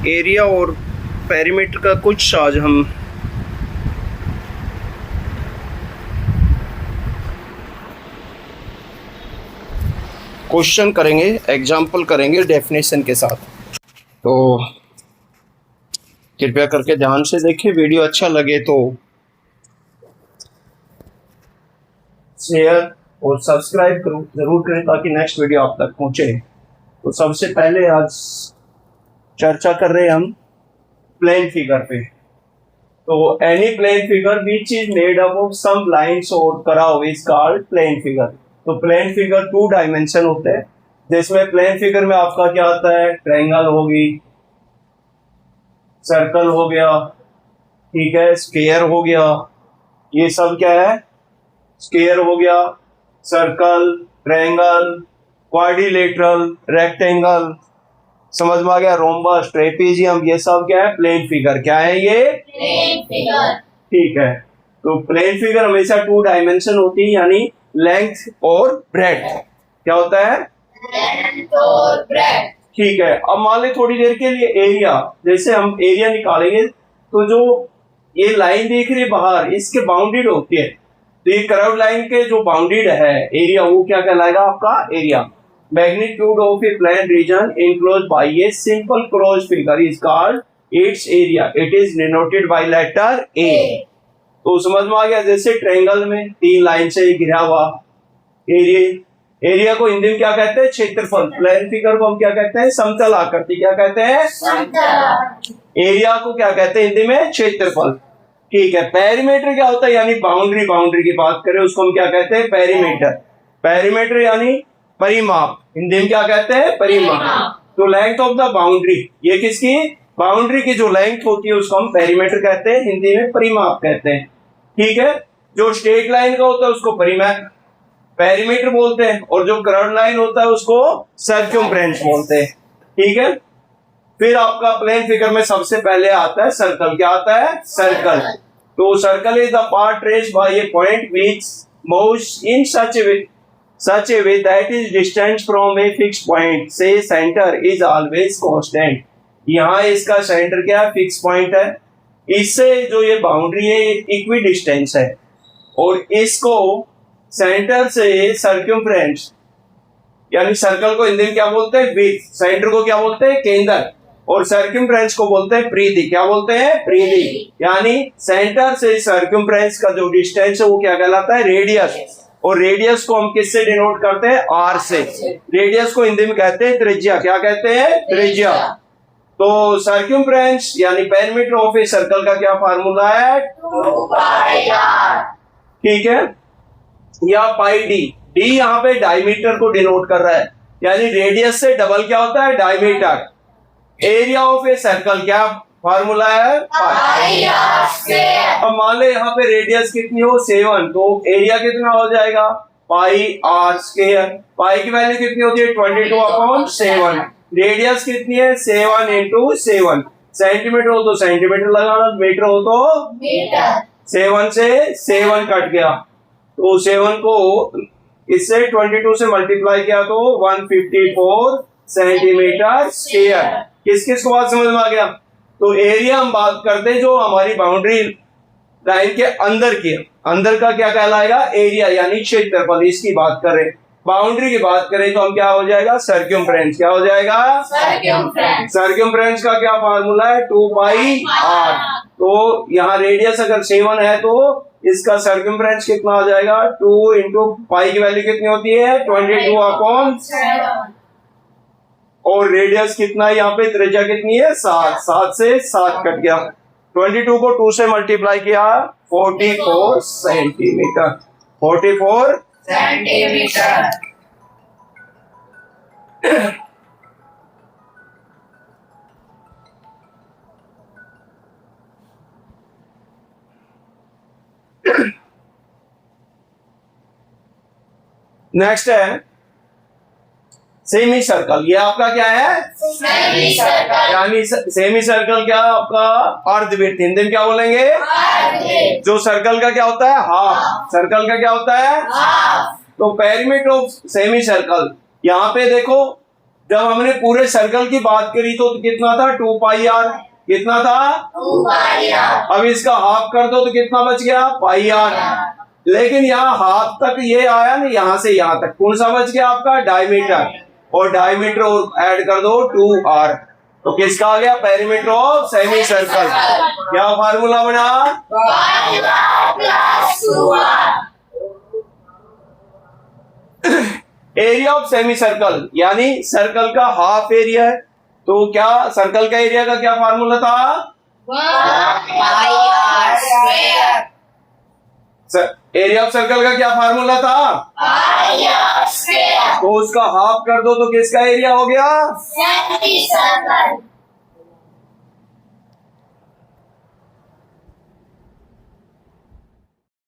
Area और perimeter का कुछ आज हम क्वेश्चन करेंगे, एग्जाम्पल करेंगे डेफिनेशन के साथ। तो कृपया करके ध्यान से देखें, वीडियो अच्छा लगे तो शेयर और सब्सक्राइब जरूर करें ताकि नेक्स्ट वीडियो आप तक पहुंचे। तो सबसे पहले आज चर्चा कर रहे हैं हम प्लेन फिगर पे। तो any plane figure which is made up of some lines और curve is called plane figure. तो प्लेन फिगर 2 डायमेंशन होते हैं, जिसमें प्लेन फिगर में आपका क्या आता है, ट्रायंगल होगी, सर्कल हो गया, ठीक है, स्क्वायर हो गया, ये सब क्या है, स्क्वायर हो गया, सर्कल, ट्रायंगल, क्वाड्रिलेटरल, रेक्टेंगल, समझ में आ गया, रोम्बस, ट्रेपेजियम, ये सब क्या है, प्लेन फिगर। क्या है ये, प्लेन फिगर। ठीक है। तो प्लेन फिगर हमेशा 2 डायमेंशन होती है, यानी लेंथ और ब्रेड्थ। क्या होता है, लेंथ और ब्रेड्थ। ठीक है। अब मान ले थोड़ी देर के लिए एरिया, जैसे हम एरिया निकालेंगे तो जो ये लाइन देख रही है बाहर, इसके बाउंडेड होती है। तो ये कर्व लाइन के जो बाउंडेड है एरिया, वो क्या कहलाएगा, आपका area. Magnitude of A plain region enclosed by a simple closed figure is called its area. It is denoted by letter A. तो समझ में आ गया, जैसे ट्रायंगल में 3 लाइन से घिरा हुआ एरिया को हिंदी में क्या कहते हैं, क्षेत्रफल। प्लेन फिगर को हम क्या कहते हैं, समतल आकृति। क्या कहते हैं, समतल। एरिया को क्या कहते हैं हिंदी में, क्षेत्रफल। ठीक है। पेरीमीटर क्या होता है, यानी बाउंड्री की बात करें उसको हम क्या कहते हैं, पेरीमीटर। पेरीमीटर यानी परिमाप, हिंदी में क्या कहते हैं, परिमाप। तो लेंथ ऑफ द बाउंड्री, ये किसकी, बाउंड्री की जो लेंथ होती है उसको हम पेरीमीटर कहते हैं, हिंदी में परिमाप कहते हैं। ठीक है। जो स्ट्रेट लाइन का होता है उसको परिमाप पेरीमीटर बोलते हैं, और जो कर्व लाइन होता है उसको सर्कमफ्रेंस बोलते हैं। ठीक है। फिर आपका प्लेन फिगर में सबसे पहले आता है सर्कल। क्या आता है, सर्कल। तो circle is the part traced by a point which moves in such a way that is distance from a fixed point, say center is always constant। यहाँ इसका सेंटर क्या है, फिक्स पॉइंट है। इससे जो ये बाउंड्री है इक्वी डिस्टेंस है, और इसको सेंटर से सर्कमफ्रेंस, यानी सर्कल को हिंदी में क्या बोलते हैं, विड्थ, सेंटर को क्या बोलते हैं, केंद्र, और सर्कमफ्रेंस को बोलते हैं परिधि। क्या बोलते हैं, परिधि। यानी सेंटर से सर्कमफ्रेंस का जो डिस्टेंस है वो क्या कहलाता है, रेडियस। और रेडियस को हम किससे डिनोट करते हैं, आर से। रेडियस को हिंदी में कहते हैं त्रिज्या। क्या कहते हैं, त्रिज्या। तो सर्कमफ्रेंस यानी पेरीमीटर ऑफ ए सर्कल का क्या फार्मूला है, 2 पाई आर। ठीक है, या पाई डी। डी यहाँ पे डायमीटर को डिनोट कर रहा है, यानी रेडियस से डबल क्या होता है, diameter. Area of a circle क्या फार्मूला है, पाई आर स्क्वायर। अब मान ले यहाँ पे रेडियस कितनी हो, 7, तो एरिया कितना हो जाएगा, पाई आर स्क्वायर। पाई की वैल्यू कितनी होती है, 22/7। रेडियस कितनी है, 7 × 7। सेंटीमीटर हो तो सेंटीमीटर लगाना, मीटर हो तो मीटर। 7 से 7 कट गया, तो 7 को इससे 22 से मल्टीप्लाई किया तो 154 सेंटीमीटर स्क्वायर। किस किस को बात समझ में आ गया। तो एरिया हम बात करते हैं जो हमारी बाउंड्री लाइन के अंदर की, अंदर का क्या कहलाएगा, एरिया यानी क्षेत्रफल, इसकी बात करें। बाउंड्री की बात करें तो हम क्या हो जाएगा, सर्कमफ्रेंस। क्या हो जाएगा, सर्कमफ्रेंस। सर्कमफ्रेंस का क्या फार्मूला है, 2 पाई आर। तो यहाँ रेडियस अगर 7 है तो इसका सर्कमफ्रेंस कितना हो जाएगा, 2 × पाई की वैल्यू कितनी होती है, 22/7। और रेडियस कितना है, यहाँ पे त्रिज्या कितनी है, 7। 7 से 7 कट गया, 22 को 2 से मल्टीप्लाई किया, 44 सेंटीमीटर। 44 सेंटीमीटर। नेक्स्ट है सेमी सर्कल। ये आपका क्या है, सेमी सर्कल। यानी सेमी सर्कल क्या आपका, अर्धवृत्त। हिंदी में क्या बोलेंगे, अर्धवृत्त। जो सर्कल का क्या होता है, हाफ। सर्कल का क्या होता है, हाफ। तो पेरीमीटर ऑफ सेमी सर्कल, यहाँ पे देखो जब हमने पूरे सर्कल की बात करी तो कितना था 2 पाई आर, कितना था 2 pi r. अब इसका हाफ कर दो तो कितना बच गया पाई आर। लेकिन यहाँ हाफ तक ये आया ना, यहाँ से यहाँ तक कौन सा बच गया आपका डायमीटर, और डायमीटर और ऐड कर दो 2r, तो किसका आ गया पेरीमीटर ऑफ सेमी सर्कल। क्या फार्मूला बना Pi r plus 2r. Area of semi circle यानी सर्कल का हाफ एरिया है, तो क्या सर्कल का एरिया का क्या फार्मूला था 1 pi r square. Area of circle का क्या फार्मूला था, Pi r square. तो उसका हाफ कर दो तो किसका एरिया हो गया Semicircle.